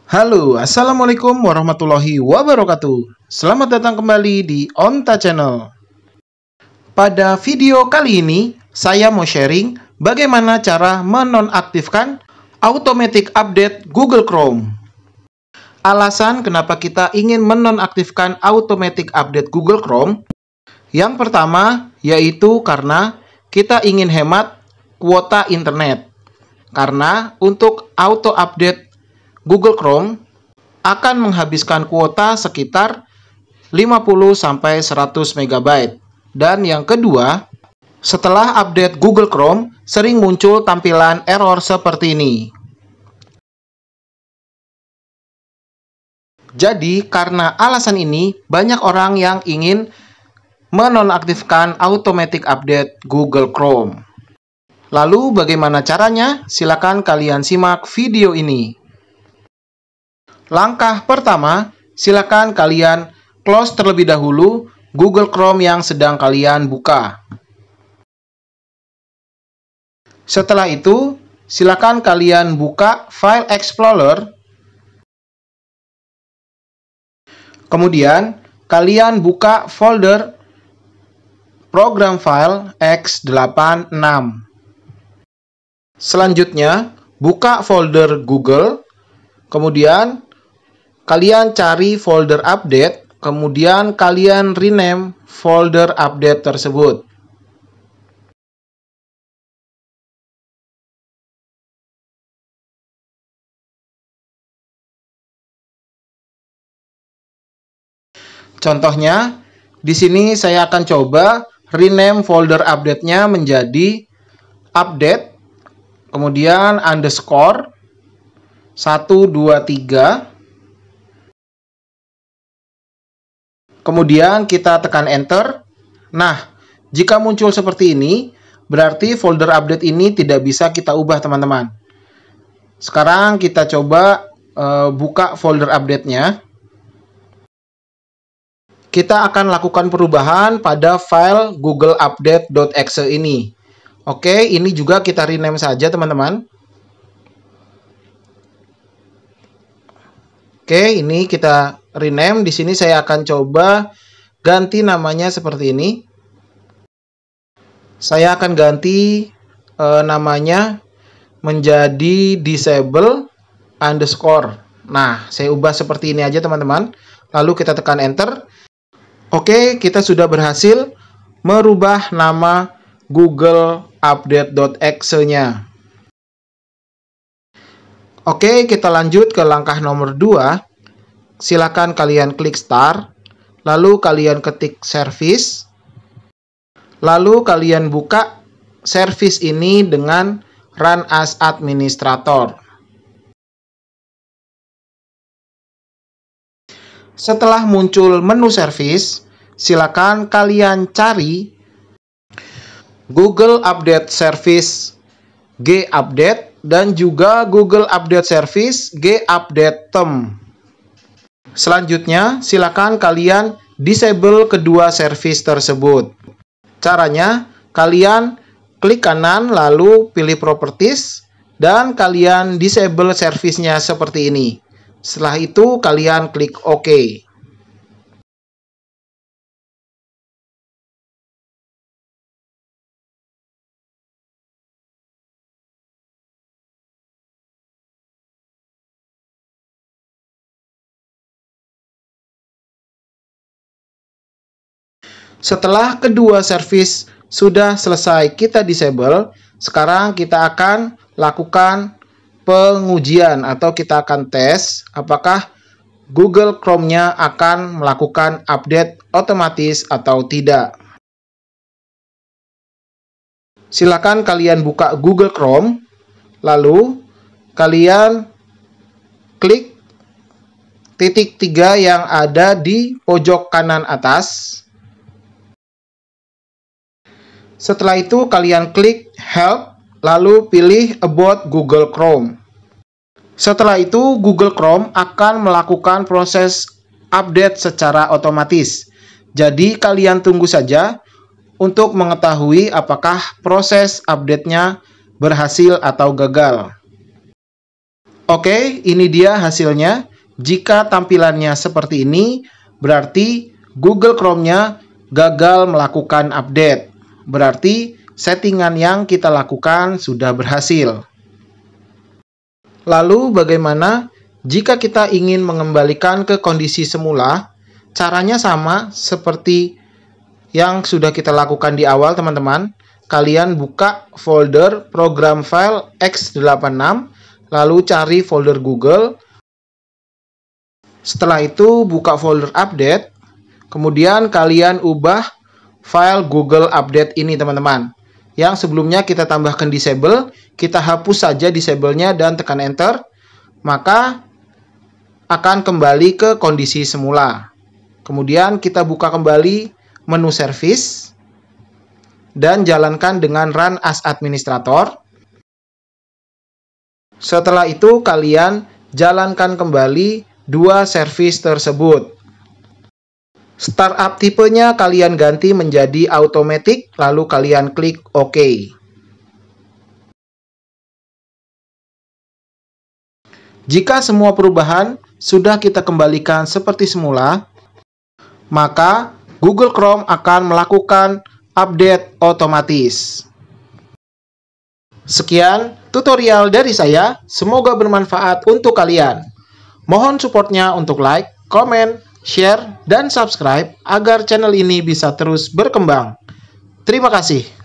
Halo, Assalamualaikum warahmatullahi wabarakatuh. Selamat datang kembali di Onta Channel. Pada video kali ini, saya mau sharing bagaimana cara menonaktifkan automatic update Google Chrome. Alasan kenapa kita ingin menonaktifkan automatic update Google Chrome, yang pertama yaitu karena kita ingin hemat kuota internet. Karena untuk auto update Google Chrome akan menghabiskan kuota sekitar 50-100 MB. Dan yang kedua, setelah update Google Chrome, sering muncul tampilan error seperti ini. Jadi, karena alasan ini, banyak orang yang ingin menonaktifkan automatic update Google Chrome. Lalu, bagaimana caranya? Silakan kalian simak video ini. Langkah pertama, silakan kalian close terlebih dahulu Google Chrome yang sedang kalian buka. Setelah itu, silakan kalian buka File Explorer. Kemudian, kalian buka folder Program File x86. Selanjutnya, buka folder Google. Kemudian, kalian cari folder update, kemudian kalian rename folder update tersebut. Contohnya, di sini saya akan coba rename folder update-nya menjadi update, kemudian underscore 123. Kemudian kita tekan enter. Nah, jika muncul seperti ini, berarti folder update ini tidak bisa kita ubah, teman-teman. Sekarang kita coba buka folder update-nya. Kita akan lakukan perubahan pada file googleupdate.exe ini. Oke, ini juga kita rename saja, teman-teman. Oke, ini kita rename. Di sini saya akan coba ganti namanya seperti ini. Saya akan ganti namanya menjadi disable underscore. Nah, saya ubah seperti ini aja, teman-teman. Lalu kita tekan enter. Oke, kita sudah berhasil merubah nama Google Update.exe-nya. Oke, kita lanjut ke langkah nomor 2. Silakan kalian klik Start, lalu kalian ketik Service, lalu kalian buka service ini dengan Run as Administrator. Setelah muncul menu service, silakan kalian cari Google Update Service G-Update dan juga Google Update Service G-Update Term. Selanjutnya, silakan kalian disable kedua service tersebut. Caranya, kalian klik kanan lalu pilih Properties dan kalian disable service-nya seperti ini. Setelah itu, kalian klik OK. Setelah kedua service sudah selesai kita disable, sekarang kita akan lakukan pengujian atau kita akan tes apakah Google Chrome-nya akan melakukan update otomatis atau tidak. Silakan kalian buka Google Chrome, lalu kalian klik titik 3 yang ada di pojok kanan atas. Setelah itu kalian klik Help, lalu pilih About Google Chrome. Setelah itu Google Chrome akan melakukan proses update secara otomatis. Jadi kalian tunggu saja untuk mengetahui apakah proses update-nya berhasil atau gagal. Oke, ini dia hasilnya. Jika tampilannya seperti ini, berarti Google Chrome-nya gagal melakukan update. Berarti settingan yang kita lakukan sudah berhasil. Lalu bagaimana jika kita ingin mengembalikan ke kondisi semula? Caranya sama seperti yang sudah kita lakukan di awal, teman-teman. Kalian buka folder program file x86, lalu cari folder Google. Setelah itu buka folder update, kemudian kalian ubah file Google Update ini, teman-teman. Yang sebelumnya kita tambahkan disable, kita hapus saja disable-nya dan tekan enter, maka akan kembali ke kondisi semula. Kemudian kita buka kembali menu service dan jalankan dengan run as administrator. Setelah itu kalian jalankan kembali dua service tersebut. Startup tipenya kalian ganti menjadi automatic, lalu kalian klik OK. Jika semua perubahan sudah kita kembalikan seperti semula, maka Google Chrome akan melakukan update otomatis. Sekian tutorial dari saya, semoga bermanfaat untuk kalian. Mohon supportnya untuk like, komen, share, dan subscribe agar channel ini bisa terus berkembang. Terima kasih.